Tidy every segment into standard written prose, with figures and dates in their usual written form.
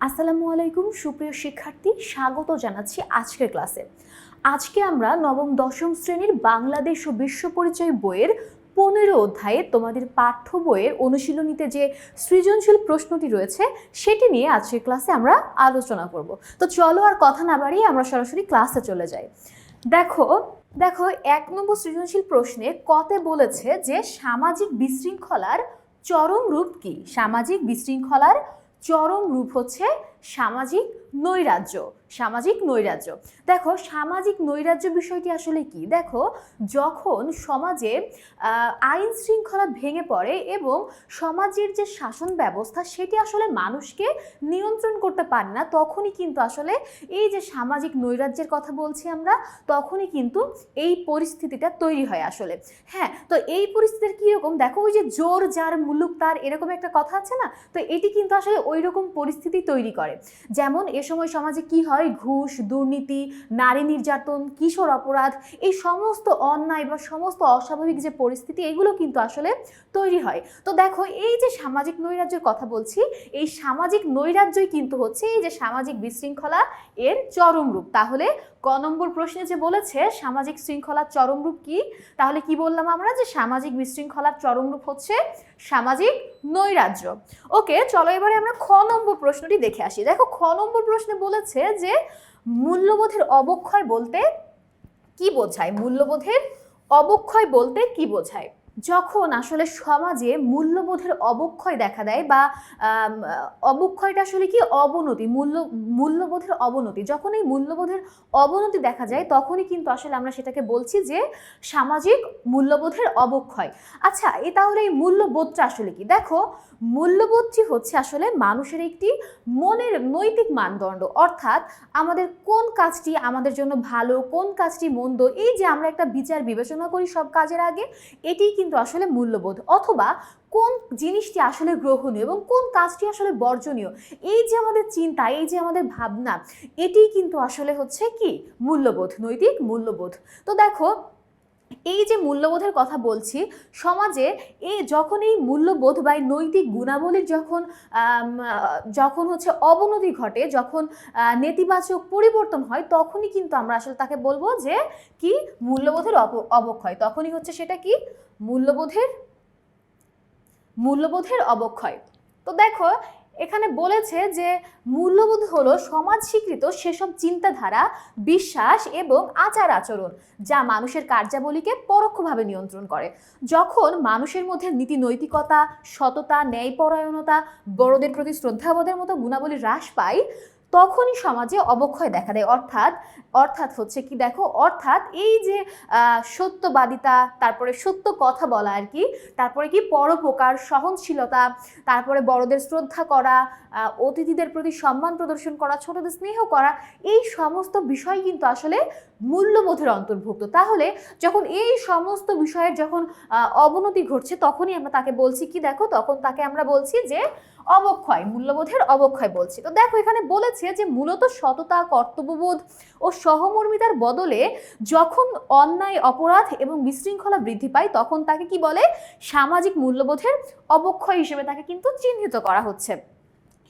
আসসালামু আলাইকুম সুপ্রিয় শিক্ষার্থী, স্বাগত জানাচ্ছি আজকের ক্লাসে। আজকে আমরা নবম দশম শ্রেণীর বাংলাদেশ ও বিশ্ব পরিচয় বইয়ের 15 অধ্যায়ে তোমাদের পাঠ্য বইয়ের অনুশীলনীতে যে সৃজনশীল প্রশ্নটি রয়েছে সেটি নিয়ে আজকের ক্লাসে আমরা আলোচনা করব। তো চলো আর কথা না বাড়িয়ে আমরা সরাসরি ক্লাসে চলে যাই। দেখো 1 নম্বর সৃজনশীল প্রশ্নে কতে বলেছে যে সামাজিক বিশৃঙ্খলার চরম রূপ কি? সামাজিক বিশৃঙ্খলার চরম রূপ হচ্ছে সামাজিক নৈরাজ্য। সামাজিক নৈরাজ্য, দেখো সামাজিক নৈরাজ্য বিষয়টি আসলে কি? দেখো যখন সমাজে আইন শৃঙ্খলা ভেঙে পড়ে এবং সমাজের যে শাসন ব্যবস্থা সেটি আসলে মানুষকে নিয়ন্ত্রণ করতে পারে না, তখনই কিন্তু আসলে এই যে সামাজিক নৈরাজ্যের কথা বলছি আমরা, তখনই কিন্তু এই পরিস্থিতিটা তৈরি হয় আসলে। হ্যাঁ, তো এই পরিস্থিতির কীরকম দেখো, ওই যে জোর যার মুলুক তার, এরকম একটা কথা আছে না, তো এটি কিন্তু আসলে ওই রকম পরিস্থিতি তৈরি করে। যেমন এ সময় সমাজে কি হয়, ঘুষ, দুর্নীতি, নারী নির্যাতন, কিশোর অপরাধ, এই সমস্ত অন্যায় বা সমস্ত অস্বাভাবিক যে পরিস্থিতি এগুলো কিন্তু আসলে তৈরি হয়। তো দেখো এই যে সামাজিক নৈরাজ্যের কথা বলছি, এই সামাজিক নৈরাজ্যই কিন্তু হচ্ছে এই যে সামাজিক বিশৃঙ্খলা এর চরম রূপ। তাহলে ক নম্বর প্রশ্নে যে বলেছে সামাজিক শৃঙ্খলার চরম রূপ কি, তাহলে কি বললাম আমরা যে সামাজিক বিশৃঙ্খলার চরম রূপ হচ্ছে সামাজিক নৈরাজ্য। ওকে, চলো এবারে আমরা খ নম্বর প্রশ্নটি দেখে আসি। দেখো খ নম্বর প্রশ্নে বলেছে যে মূল্যবোধের অবক্ষয় বলতে কি বোঝায়? মূল্যবোধের অবক্ষয় বলতে কি বোঝায়? যখন আসলে সমাজে মূল্যবোধের অবক্ষয় দেখা দেয় বা অবক্ষয়টা আসলে কি, অবনতি, মূল্যবোধের অবনতি, যখন এই মূল্যবোধের অবনতি দেখা যায় তখনই কিন্তু আসলে আমরা সেটাকে বলছি যে সামাজিক মূল্যবোধের অবক্ষয়। আচ্ছা, তাহলে এই মূল্যবোধটা আসলে কি? দেখো মূল্যবোধটি হচ্ছে আসলে মানুষের একটি মনের নৈতিক মানদণ্ড, অর্থাৎ আমাদের কোন কাজটি আমাদের জন্য ভালো, কোন কাজটি মন্দ, এই যে আমরা একটা বিচার বিবেচনা করি সব কাজের আগে, এটি কিন্তু আসলে মূল্যবোধ। অথবা কোন জিনিসটি আসলে গ্রহণীয় এবং কোন কাজটি আসলে বর্জনীয়, এই যে আমাদের চিন্তা, এই যে আমাদের ভাবনা, এটি কিন্তু আসলে হচ্ছে কি মূল্যবোধ, নৈতিক মূল্যবোধ। তো দেখো এই যে মূল্যবোধের কথা বলছি, সমাজে যখন এই মূল্যবোধ বা নৈতিক গুণাবলীর যখন হচ্ছে অবনতি ঘটে, যখন নেতিবাচক পরিবর্তন হয়, তখনই কিন্তু আমরা আসলে তাকে বলবো যে কি মূল্যবোধের অবক্ষয়। তখনই হচ্ছে সেটা কি মূল্যবোধের অবক্ষয়। তো দেখো এখানে বলেছে যে মূল্যবোধ হলো সমাজ স্বীকৃত সেসব চিন্তাধারা, বিশ্বাস এবং আচার আচরণ যা মানুষের কার্যাবলীকে পরোক্ষভাবে নিয়ন্ত্রণ করে। যখন মানুষের মধ্যে নীতি নৈতিকতা, সততা, ন্যায়পরায়ণতা, বড়দের প্রতি শ্রদ্ধাবোধের মতো গুণাবলী হ্রাস পায়, তখনই সমাজে অবক্ষয় দেখা দেয়। অর্থাৎ হচ্ছে কি, দেখো অর্থাৎ এই যে সত্যবাদিতা, তারপরে সত্য কথা বলা আর কি, তারপরে কি পরোপকার, সহনশীলতা, তারপরে বড়দের শ্রদ্ধা করা, অতিথিদের প্রতি সম্মান প্রদর্শন করা, ছোটদের স্নেহ করা, এই সমস্ত বিষয় কিন্তু আসলে মূল্যবোধের অন্তর্ভুক্ত। তাহলে যখন এই সমস্ত বিষয়ের যখন অবনতি ঘটছে, তখনই আমরা তাকে বলছি কি, দেখো তখন তাকে আমরা বলছি যে অবক্ষয়, মূল্যবোধের অবক্ষয় বলছি। তো দেখো এখানে বলেছে যে মূলত সততা, কর্তব্যবোধ ও সহমর্মিতার বদলে যখন অন্যায়, অপরাধ এবং বিশৃঙ্খলা বৃদ্ধি পায়, তখন তাকে কি বলে, সামাজিক মূল্যবোধের অবক্ষয় হিসেবে তাকে কিন্তু চিহ্নিত করা হচ্ছে।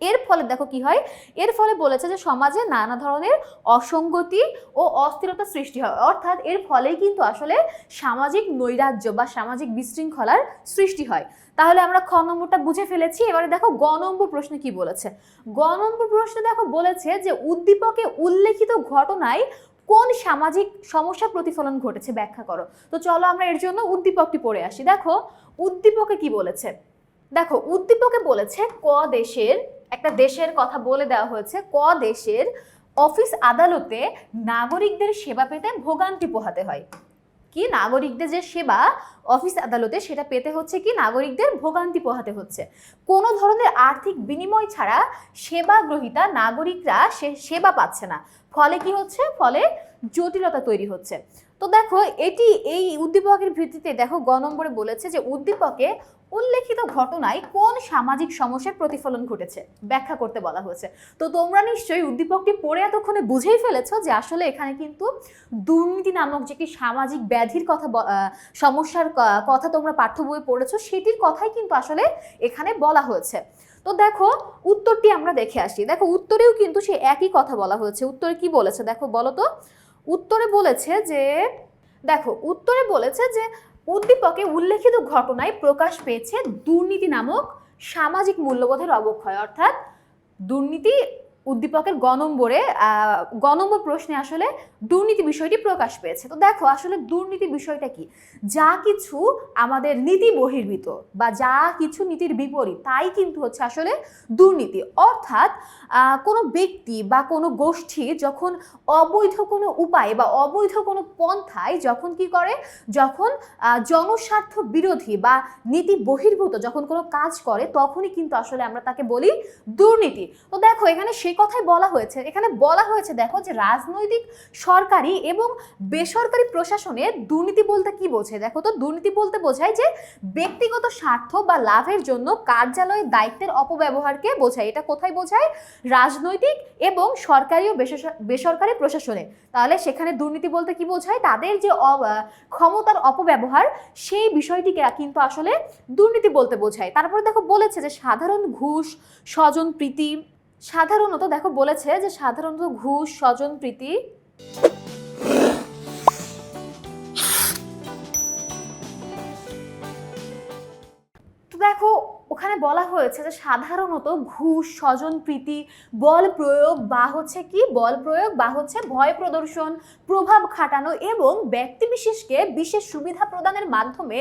এর ফলে দেখো কি হয়, এর ফলে বলেছে যে সমাজে নানা ধরনের অসঙ্গতি ও অস্থিরতা সৃষ্টি হয়। অর্থাৎ এর ফলেই কিন্তু আসলে সামাজিক নৈরাজ্য বা সামাজিক বিশৃঙ্খলার সৃষ্টি হয়। তাহলে আমরা খ নম্বরটা বুঝে ফেলেছি। এবারে দেখো গ নম্বর প্রশ্নে কি বলেছে। গ নম্বর প্রশ্নে দেখো বলেছে যে উদ্দীপকে উল্লেখিত ঘটনায় কোন সামাজিক সমস্যা প্রতিফলন ঘটেছে ব্যাখ্যা করো। তো চলো আমরা এর জন্য উদ্দীপকটি পড়ে আসি। দেখো উদ্দীপকে কি বলেছে। দেখো উদ্দীপকে বলেছে একটা দেশের কথা বলে দেওয়া হয়েছে, ক দেশের অফিস আদালতে নাগরিকদের সেবা পেতে ভোগান্তি পোহাতে হয়। কি, নাগরিকদের যে সেবা অফিস আদালতে সেটা পেতে হচ্ছে কি, নাগরিকদের ভোগান্তি পোহাতে হচ্ছে। কোনো ধরনের আর্থিক বিনিময় ছাড়া সেবা গ্রহীতা নাগরিকরা সেবা পাচ্ছে না, ফলে কি হচ্ছে, ফলে জটিলতা তৈরি হচ্ছে। তো দেখো এই উদ্দীপকের ভিত্তিতে দেখো গ নম্বরে বলেছে যে উদ্দীপকে উল্লেখিত ঘটনায় কোন সামাজিক সমস্যার প্রতিফলন ঘটেছে ব্যাখ্যা করতে বলা হয়েছে। তো তোমরা নিশ্চয়ই উদ্দীপকটি পড়ে এতক্ষণে বুঝেই ফেলেছো যে আসলে এখানে কিন্তু দুর্নীতি নামক যে কি সামাজিক ব্যাধির কথা, সমস্যার কথা তোমরা পাঠ্য বইয়ে পড়েছো, সেটির কথাই কিন্তু আসলে এখানে বলা হয়েছে। তো দেখো উত্তরটি আমরা দেখে আসি। দেখো উত্তরেও কিন্তু সেই একই কথা বলা হয়েছে। উত্তরে কি বলেছে দেখো বলো তো। উত্তরে বলেছে যে দেখো উত্তরে বলেছে যে উদ্দীপকে উল্লেখিত ঘটনায় প্রকাশ পেয়েছে দুর্নীতি নামক সামাজিক মূল্যবোধের অবক্ষয়। অর্থাৎ দুর্নীতি উদ্দীপকের গ নম্বর প্রশ্নে আসলে দুর্নীতি বিষয়টি প্রকাশ পেয়েছে। তো দেখো আসলে দুর্নীতি বিষয়টা কি, যা কিছু আমাদের নীতি বহির্ভূত বা যা কিছু নীতির বিপরীত তাই কিন্তু হচ্ছে আসলে দুর্নীতি। অর্থাৎ কোনো ব্যক্তি বা কোনো গোষ্ঠী যখন অবৈধ কোনো উপায় বা অবৈধ কোনো পন্থায় যখন কি করে, যখন জনস্বার্থ বিরোধী বা নীতি বহির্ভূত যখন কোনো কাজ করে, তখনই কিন্তু আসলে আমরা তাকে বলি দুর্নীতি। তো দেখো এখানে সেই কথাই বলা হয়েছে। এখানে বলা হয়েছে দেখো যে রাজনৈতিক, সরকারি এবং বেসরকারি প্রশাসনে দুর্নীতি বলতে কি বোঝায়। দেখো তো দুর্নীতি বলতে বোঝায় যে ব্যক্তিগত স্বার্থ বা লাভের জন্য কার্যালয়ের দায়িত্বের অপব্যবহারকে বোঝায়। এটা কোথায় বোঝায়? রাজনৈতিক এবং সরকারি ও বেসরকারি প্রশাসনে। তাহলে সেখানে দুর্নীতি বলতে কি বোঝায়? তাদের যে ক্ষমতার অপব্যবহার, সেই বিষয়টিকে কিন্তু আসলে দুর্নীতি বলতে বোঝায়। তারপরে দেখো বলেছে যে সাধারণ ঘুষ, স্বজনপ্রীতি, সাধারণত দেখো বলেছে যে সাধারণত ঘুষ, স্বজনপ্রীতি, তো দেখো ওখানে বলা হয়েছে যে সাধারণত ঘুষ, স্বজনপ্রীতি, বল প্রয়োগ বা হচ্ছে কি বল প্রয়োগ বা হচ্ছে ভয় প্রদর্শন, প্রভাব খাটানো এবং ব্যক্তিবিশেষকে বিশেষ সুবিধা প্রদানের মাধ্যমে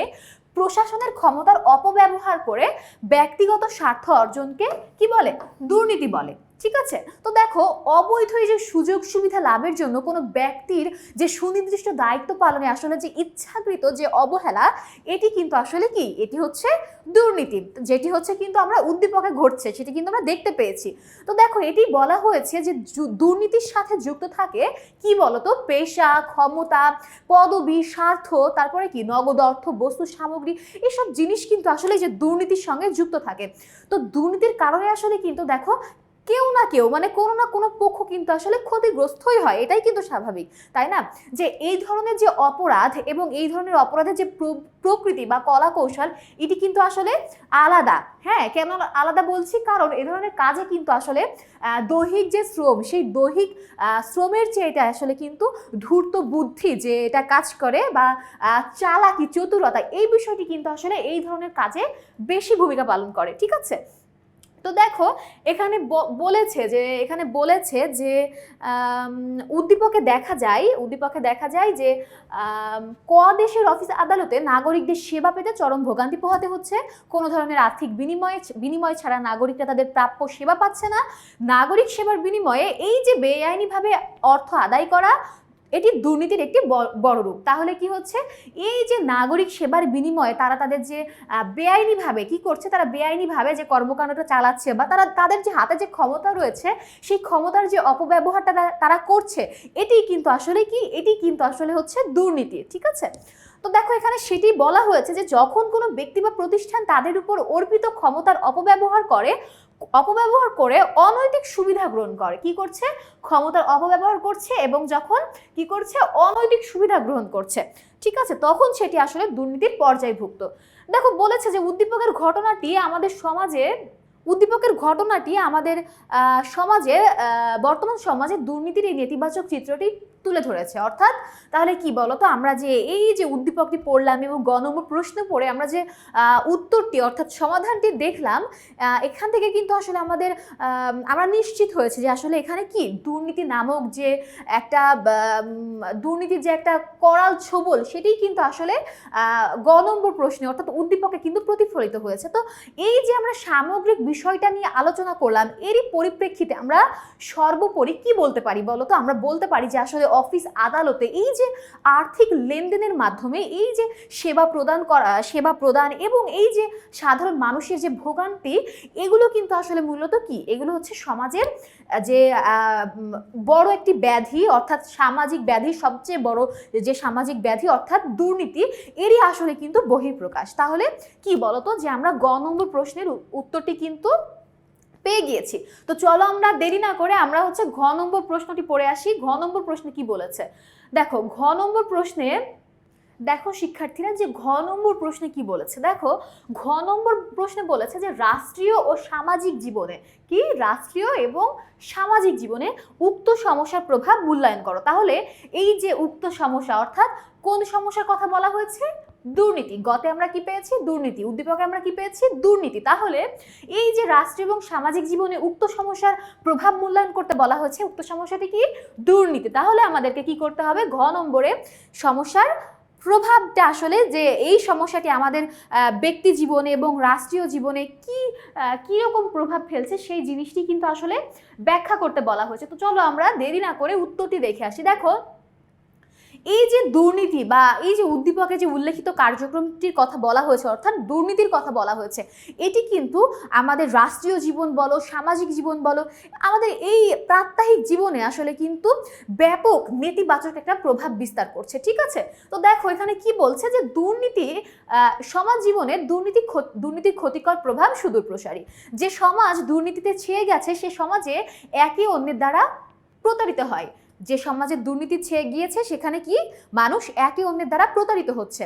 প্রশাসনের ক্ষমতার অপব্যবহার করে ব্যক্তিগত স্বার্থ অর্জনকে কি বলে? দুর্নীতি বলে। ঠিক আছে। তো দেখো অবৈধ এই যে সুযোগ সুবিধা লাভের জন্য কোনো ব্যক্তির যে সুনির্দিষ্ট দায়িত্ব পালনে আসলে যে ইচ্ছাকৃত যে অবহেলা, এটি কিন্তু আসলে কি? এটি হচ্ছে দুর্নীতি, যেটি হচ্ছে কিন্তু আমরা উদ্দীপকে ঘটছে সেটি কিন্তু আমরা দেখতে পেয়েছি। তো দেখো এটি বলা হয়েছে যে দুর্নীতির সাথে যুক্ত থাকে কি বলতো? পেশা, ক্ষমতা, পদবি, স্বার্থ, তারপরে কি নগদ অর্থ, বস্তু, সামগ্রী, এসব জিনিস কিন্তু আসলে যে দুর্নীতির সঙ্গে যুক্ত থাকে। তো দুর্নীতির কারণে আসলে কিন্তু দেখো কেউ না কেউ মানে কোনো না কোনো পক্ষ কিন্তু আসলে ক্ষতিগ্রস্তই হয়, এটাই কিন্তু স্বাভাবিক, তাই না? যে এই ধরনের যে অপরাধ এবং এই ধরনের অপরাধের যে প্রকৃতি বা কলা কৌশল, এটি কিন্তু আসলে আলাদা। হ্যাঁ, কেন আলাদা বলছি? কারণ এই ধরনের কাজে কিন্তু আসলে দৈহিক যে শ্রম, সেই দৈহিক শ্রমের চেয়ে এটা আসলে কিন্তু ধূর্ত বুদ্ধি যে এটা কাজ করে বা চালাকি, চতুরতা, এই বিষয়টি কিন্তু আসলে এই ধরনের কাজে বেশি ভূমিকা পালন করে। ঠিক আছে। তো দেখো এখানে বলেছে যে উদ্দীপকে দেখা যায় যে ক দেশের অফিস আদালতে নাগরিকদের সেবা পেতে চরম ভোগান্তি পোহাতে হচ্ছে। কোনো ধরনের আর্থিক বিনিময় ছাড়া নাগরিকরা তাদের প্রাপ্য সেবা পাচ্ছে না। নাগরিক সেবার বিনিময়ে এই যে বেআইনিভাবে অর্থ আদায় করা, এটি দুর্নীতির একটি বড় রূপ। তাহলে কি হচ্ছে? এই যে নাগরিক সেবার বিনিময়ে তারা তাদের যে বেআইনিভাবে কি করছে, তারা বেআইনিভাবে যে কর্মকাণ্ডটা চালাচ্ছে বা তাদের যে হাতে যে ক্ষমতা রয়েছে, সেই ক্ষমতার যে অপব্যবহারটা তারা করছে, এটি কিন্তু আসলে হচ্ছে দুর্নীতি। ঠিক আছে। তো দেখো এখানে সেটি বলা হয়েছে যে যখন কোনো ব্যক্তি বা প্রতিষ্ঠান তাদের উপর অর্পিত ক্ষমতার অপব্যবহার করে অনৈতিক সুবিধা গ্রহণ করে, কি করছে? ক্ষমতার অপব্যবহার করছে এবং যখন কি করছে? অনৈতিক সুবিধা গ্রহণ করছে। ঠিক আছে, তখন সেটি আসলে দুর্নীতির পর্যায়ভুক্ত। দেখো বলেছে যে উদ্দীপকের ঘটনাটি আমাদের সমাজে বর্তমান সমাজে দুর্নীতির এই নেতিবাচক চিত্রটি তুলে ধরেছে। অর্থাৎ তাহলে কি বলতো, আমরা যে এই যে উদ্দীপকটি পড়লাম এবং গ নম্বর প্রশ্ন পড়ে আমরা যে উত্তরটি অর্থাৎ সমাধানটি দেখলাম, এখান থেকে কিন্তু আসলে আমরা নিশ্চিত হয়েছি যে আসলে এখানে কি দুর্নীতি নামক যে একটা দুর্নীতির যে একটা করাল ছোবল, সেটি কিন্তু আসলে গ নম্বর প্রশ্নে অর্থাৎ উদ্দীপকে কিন্তু প্রতিফলিত হয়েছে। তো এই যে আমরা সামগ্রিক বিষয়টা নিয়ে আলোচনা করলাম, এরই পরিপ্রেক্ষিতে আমরা সর্বোপরি কি বলতে পারি বলতো? আমরা বলতে পারি যে আসলে অফিস আদালতে এই যে আর্থিক লেনদেনের মাধ্যমে এই যে সেবা প্রদান এবং এই যে সাধারণ মানুষের যে ভোগান্তি, এগুলো কিন্তু আসলে মূলত কি? এগুলো হচ্ছে সমাজের যে বড় একটি ব্যাধি, অর্থাৎ সামাজিক ব্যাধি, সবচেয়ে বড় যে সামাজিক ব্যাধি অর্থাৎ দুর্নীতি, এরই আসলে কিন্তু বহিঃপ্রকাশ। তাহলে কি বলতো যে আমরা গ নম্বর প্রশ্নের উত্তরটি কিন্তু পেয়ে গিয়েছি। তো চলো আমরা দেরি না করে আমরা হচ্ছে ঘ নম্বর প্রশ্নটি পড়ে আসি। ঘ নম্বর প্রশ্নে কি বলেছে দেখো। ঘ নম্বর প্রশ্নে দেখো শিক্ষার্থীরা, যে ঘ নম্বর প্রশ্নে কি বলেছে, দেখো ঘ নম্বর প্রশ্নে বলেছে যে রাষ্ট্রীয় ও সামাজিক জীবনে, কি রাষ্ট্রীয় এবং সামাজিক জীবনে উক্ত সমস্যার প্রভাব মূল্যায়ন করো। তাহলে এই যে উক্ত সমস্যা, অর্থাৎ কোন সমস্যার কথা বলা হয়েছে? দুর্নীতি। গতে আমরা কি পেয়েছি? দুর্নীতি। উদ্দীপকে আমরা কি পেয়েছি? দুর্নীতি। তাহলে এই যে রাষ্ট্রীয় এবং সামাজিক জীবনে উক্ত সমস্যার প্রভাব মূল্যায়ন করতে বলা হয়েছে, উক্ত সমস্যাটি কি? দুর্নীতি। তাহলে আমাদেরকে কি করতে হবে? ঘ নম্বরে সমস্যার প্রভাবটা আসলে, যে এই সমস্যাটি আমাদের ব্যক্তি জীবনে এবং রাষ্ট্রীয় জীবনে কি রকম প্রভাব ফেলছে সেই জিনিসটি কিন্তু আসলে ব্যাখ্যা করতে বলা হয়েছে। তো চলো আমরা দেরি না করে উত্তরটি দেখে আসি। দেখো এই যে দুর্নীতি বা এই যে উদ্দীপকে যে উল্লেখিত কার্যক্রমটির কথা বলা হয়েছে, অর্থাৎ দুর্নীতির কথা বলা হয়েছে, এটি কিন্তু আমাদের রাষ্ট্রীয় জীবন বলো, সামাজিক জীবন বলো, আমাদের এই প্রাত্যহিক জীবনে আসলে কিন্তু ব্যাপক নেতিবাচক একটা প্রভাব বিস্তার করছে। ঠিক আছে, তো দেখো এখানে কি বলছে যে দুর্নীতি সমাজ জীবনের দুর্নীতির ক্ষতিকর প্রভাব সুদূর প্রসারী। যে সমাজ দুর্নীতিতে ছেয়ে গেছে সে সমাজে একে অন্যের দ্বারা প্রতারিত হয়। যে সমাজে দুর্নীতি ছেয়ে গিয়েছে সেখানে কি মানুষ একে অন্যের দ্বারা প্রতারিত হচ্ছে।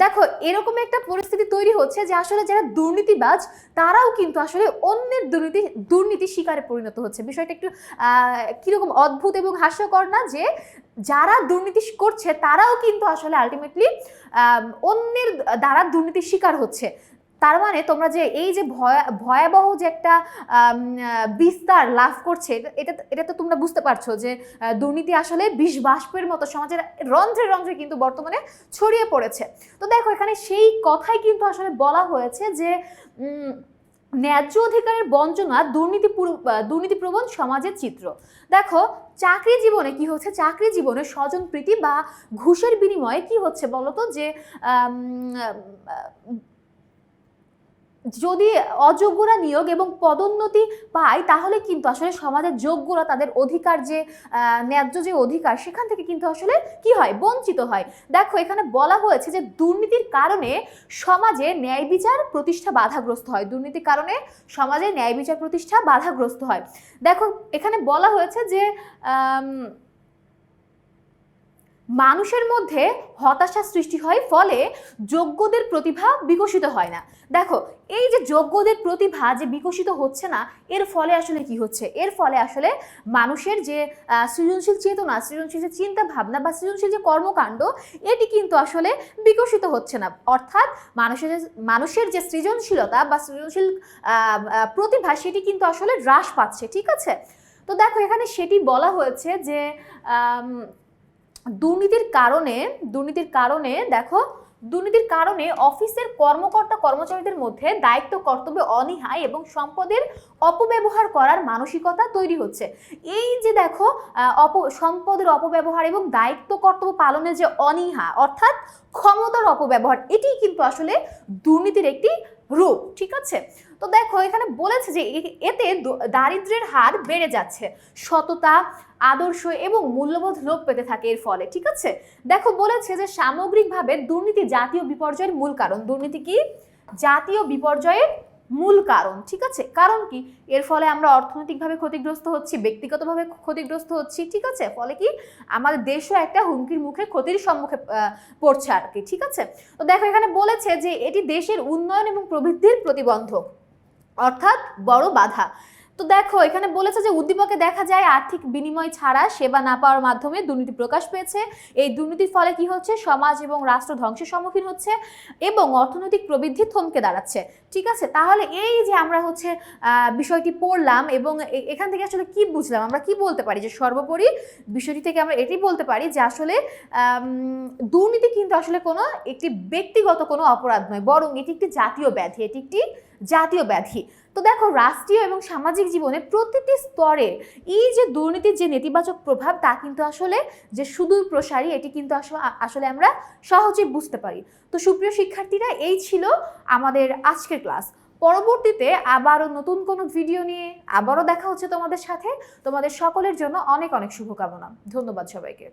দেখো এরকম একটা পরিস্থিতি তৈরি হচ্ছে যে আসলে যারা দুর্নীতিবাজ তারাও কিন্তু আসলে অন্যের দুর্নীতি শিকারে পরিণত হচ্ছে। বিষয়টা একটু কিরকম অদ্ভুত এবং হাস্যকর না, যে যারা দুর্নীতি করছে তারাও কিন্তু আসলে আলটিমেটলি অন্যের দ্বারা দুর্নীতির শিকার হচ্ছে। তার মানে তোমরা যে এই যে ভয়াবহ যে একটা বিস্তার লাভ করছে, এটা তো তোমরা বুঝতে পারছো যে দুর্নীতি আসলে বিষ বাষ্পের মতো সমাজের রন্ধ্রে রন্ধ্রে কিন্তু বর্তমানে ছড়িয়ে পড়েছে। তো দেখো এখানে সেই কথাই কিন্তু আসলে বলা হয়েছে যে ন্যায্য অধিকারের বঞ্চনা দুর্নীতিপ্রবণ সমাজের চিত্র। দেখো চাকরি জীবনে কি হচ্ছে? চাকরি জীবনে স্বজনপ্রীতি বা ঘুষের বিনিময়ে কি হচ্ছে বলতো, যে যদি অযোগ্যরা নিয়োগ এবং পদোন্নতি পায় তাহলে কিন্তু আসলে সমাজের যোগ্যরা তাদের অধিকার, যে ন্যায্য যে অধিকার, সেখান থেকে কিন্তু আসলে কি হয়? বঞ্চিত হয়। দেখো এখানে বলা হয়েছে যে দুর্নীতির কারণে সমাজে ন্যায় বিচার প্রতিষ্ঠা বাধাগ্রস্ত হয়। দুর্নীতির কারণে সমাজে ন্যায় বিচার প্রতিষ্ঠা বাধাগ্রস্ত হয়। দেখো এখানে বলা হয়েছে যে মানুষের মধ্যে হতাশা সৃষ্টি হয়, ফলে যোগ্যদের প্রতিভা বিকশিত হয় না। দেখো এই যে যোগ্যদের প্রতিভা যে বিকশিত হচ্ছে না, এর ফলে আসলে কি হচ্ছে? এর ফলে আসলে মানুষের যে সৃজনশীল চেতনা, সৃজনশীল যে চিন্তা ভাবনা বা সৃজনশীল যে কর্মকাণ্ড, এটি কিন্তু আসলে বিকশিত হচ্ছে না। অর্থাৎ মানুষের যে সৃজনশীলতা বা সৃজনশীল প্রতিভা, সেটি কিন্তু আসলে হ্রাস পাচ্ছে। ঠিক আছে, তো দেখো এখানে সেটি বলা হয়েছে যে দুর্নীতির কারণে অফিসের কর্মকর্তা কর্মচারীদের মধ্যে দায়িত্ব কর্তব্যে অনীহা এবং সম্পদের অপব্যবহার করার মানসিকতা তৈরি হচ্ছে। এই যে দেখো সম্পদের অপব্যবহার এবং দায়িত্ব কর্তব্য পালনের যে অনীহা, অর্থাৎ ক্ষমতার অপব্যবহার, এটি কিন্তু আসলে দুর্নীতির একটি রূপ। ঠিক আছে, তো দেখো এখানে বলেছে যে এতে দারিদ্র্যের হার বেড়ে যাচ্ছে, সততা, আদর্শ এবং মূল্যবোধ লোপ পেতে থাকে এর ফলে। ঠিক আছে, দেখো বলেছে যে সামগ্রিকভাবে দুর্নীতি জাতীয় বিপর্যয়ের মূল কারণ। দুর্নীতি কি? জাতীয় বিপর্যয়ের মূল কারণ। ঠিক আছে, কারণ কি? এর ফলে আমরা অর্থনৈতিকভাবে ক্ষতিগ্রস্ত হচ্ছি, ব্যক্তিগতভাবে ক্ষতিগ্রস্ত হচ্ছি। ঠিক আছে, ফলে কি আমাদের দেশও একটা হুমকির মুখে, ক্ষতির সম্মুখে পড়ছে আর কি। ঠিক আছে, তো দেখো এখানে বলেছে যে এটি দেশের উন্নয়ন এবং প্রবৃদ্ধির প্রতিবন্ধক, অর্থাৎ বড় বাধা। তো দেখো এখানে বলেছে যে উদ্দীপকে দেখা যায় আর্থিক বিনিময় ছাড়া সেবা না পাওয়ার মাধ্যমে দুর্নীতি প্রকাশ পেয়েছে। এই দুর্নীতির ফলে কি হচ্ছে? সমাজ এবং রাষ্ট্র ধ্বংসের সম্মুখীন হচ্ছে এবং অর্থনৈতিক প্রবৃদ্ধি থমকে দাঁড়াচ্ছে। ঠিক আছে, তাহলে এই যে আমরা বিষয়টি পড়লাম এবং এখান থেকে আসলে কি বুঝলাম, আমরা কি বলতে পারি যে সর্বোপরি বিষয়টি থেকে আমরা এটি বলতে পারি যে আসলে দুর্নীতি কিন্তু আসলে কোনো একটি ব্যক্তিগত কোনো অপরাধ নয়, বরং এটি একটি জাতীয় ব্যাধি। এটি একটি জাতীয় ব্যাধি। তো দেখো রাষ্ট্রীয় এবং সামাজিক জীবনে প্রতিটি স্তরে এই যে দুর্নীতির যে নেতিবাচক প্রভাব, তা কিন্তু আসলে যে সুদূর প্রসারী, এটি কিন্তু আসলে আমরা সহজে বুঝতে পারি। তো সুপ্রিয় শিক্ষার্থীরা, এই ছিল আমাদের আজকের ক্লাস। পরবর্তীতে আবারও নতুন কোনো ভিডিও নিয়ে আবারও দেখা হচ্ছে তোমাদের সাথে। তোমাদের সকলের জন্য অনেক অনেক শুভকামনা। ধন্যবাদ সবাইকে।